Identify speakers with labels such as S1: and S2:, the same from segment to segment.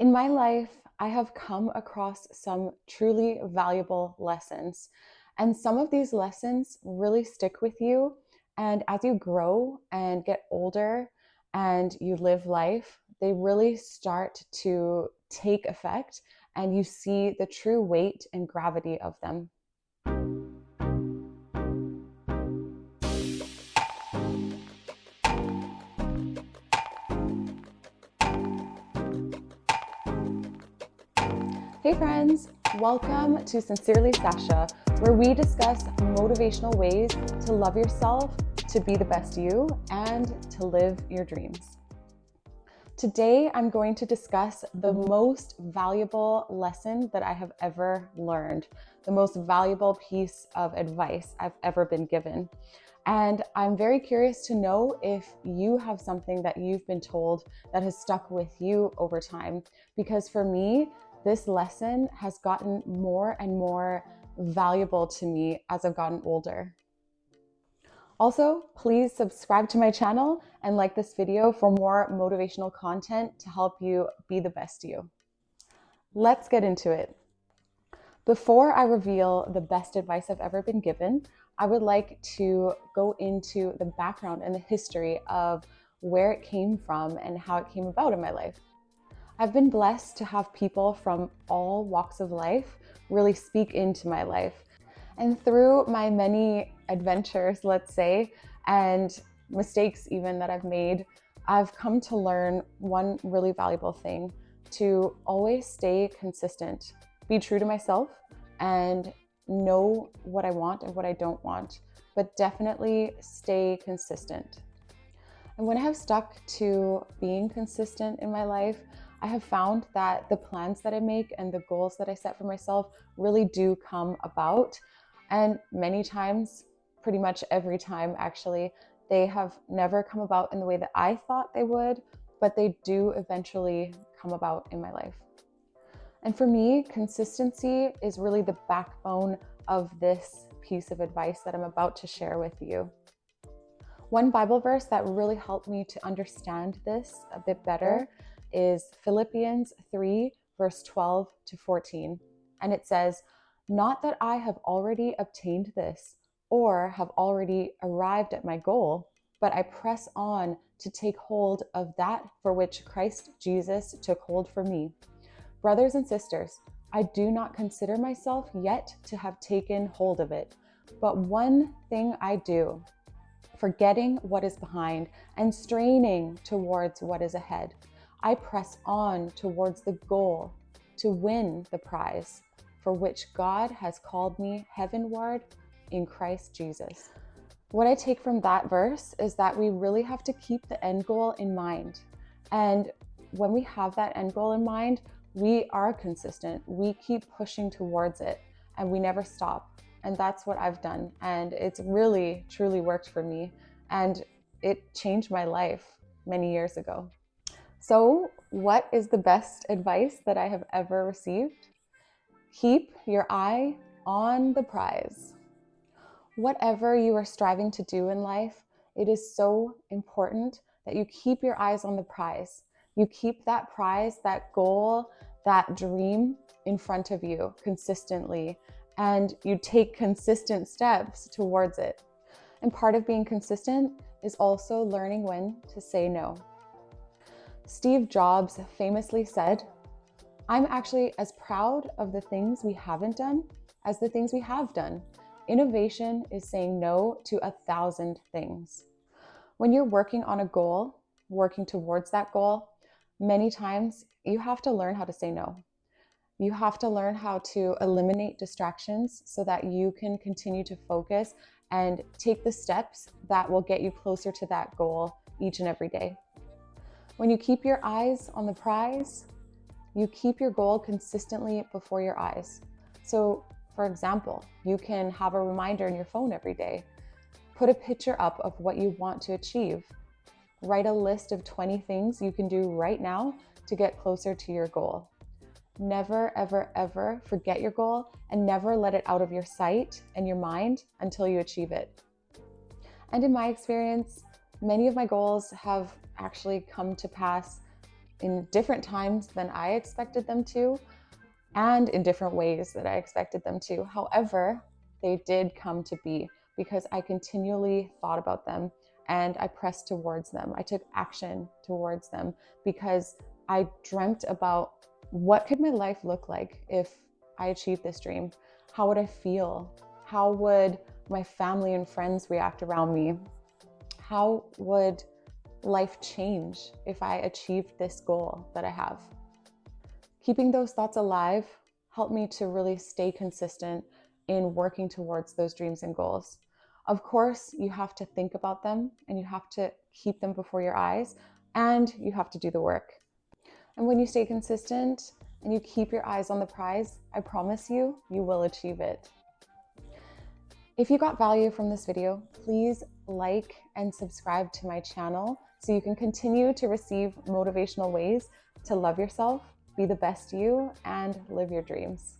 S1: In my life, I have come across some truly valuable lessons. And some of these lessons really stick with you. And as you grow and get older and you live life, they really start to take effect and you see the true weight and gravity of them. Hey friends, welcome to Sincerely Sasha, where we discuss motivational ways to love yourself, to be the best you, and to live your dreams. Today, I'm going to discuss the most valuable lesson that I have ever learned, the most valuable piece of advice I've ever been given. And I'm very curious to know if you have something that you've been told that has stuck with you over time. Because for me, this lesson has gotten more and more valuable to me as I've gotten older. Also, please subscribe to my channel and like this video for more motivational content to help you be the best you. Let's get into it. Before I reveal the best advice I've ever been given, I would like to go into the background and the history of where it came from and how it came about in my life. I've been blessed to have people from all walks of life really speak into my life. And through my many adventures, let's say, and mistakes even that I've made, I've come to learn one really valuable thing: to always stay consistent, be true to myself, and know what I want and what I don't want, but definitely stay consistent. And when I have stuck to being consistent in my life, I have found that the plans that I make and the goals that I set for myself really do come about. And many times, pretty much every time actually, they have never come about in the way that I thought they would, but they do eventually come about in my life. And for me, consistency is really the backbone of this piece of advice that I'm about to share with you. One Bible verse that really helped me to understand this a bit better is Philippians 3, verse 12 to 14. And it says, "Not that I have already obtained this or have already arrived at my goal, but I press on to take hold of that for which Christ Jesus took hold for me. Brothers and sisters, I do not consider myself yet to have taken hold of it, but one thing I do, forgetting what is behind and straining towards what is ahead, I press on towards the goal to win the prize for which God has called me heavenward in Christ Jesus." What I take from that verse is that we really have to keep the end goal in mind. And when we have that end goal in mind, we are consistent. We keep pushing towards it and we never stop. And that's what I've done. And it's really, truly worked for me. And it changed my life many years ago. So, what is the best advice that I have ever received? Keep your eye on the prize. Whatever you are striving to do in life, it is so important that you keep your eyes on the prize. You keep that prize, that goal, that dream in front of you consistently, and you take consistent steps towards it. And part of being consistent is also learning when to say no. Steve Jobs famously said, "I'm actually as proud of the things we haven't done as the things we have done. Innovation is saying no to 1,000 things." When you're working on a goal, working towards that goal, many times you have to learn how to say no. You have to learn how to eliminate distractions so that you can continue to focus and take the steps that will get you closer to that goal each and every day. When you keep your eyes on the prize, you keep your goal consistently before your eyes. So, for example, you can have a reminder in your phone every day. Put a picture up of what you want to achieve. Write a list of 20 things you can do right now to get closer to your goal. Never, ever, ever forget your goal and never let it out of your sight and your mind until you achieve it. And in my experience, many of my goals have actually come to pass in different times than I expected them to, and in different ways that I expected them to. However, they did come to be because I continually thought about them and I pressed towards them. I took action towards them because I dreamt about what could my life look like if I achieved this dream? How would I feel? How would my family and friends react around me? How would life change if I achieved this goal that I have? Keeping those thoughts alive helped me to really stay consistent in working towards those dreams and goals. Of course, you have to think about them and you have to keep them before your eyes and you have to do the work. And when you stay consistent and you keep your eyes on the prize, I promise you, you will achieve it. If you got value from this video, please like and subscribe to my channel so you can continue to receive motivational ways to love yourself, be the best you, and live your dreams.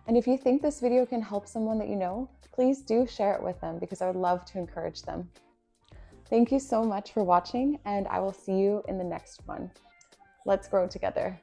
S1: And if you think this video can help someone that you know, please do share it with them because I would love to encourage them. Thank you so much for watching, and I will see you in the next one. Let's grow together.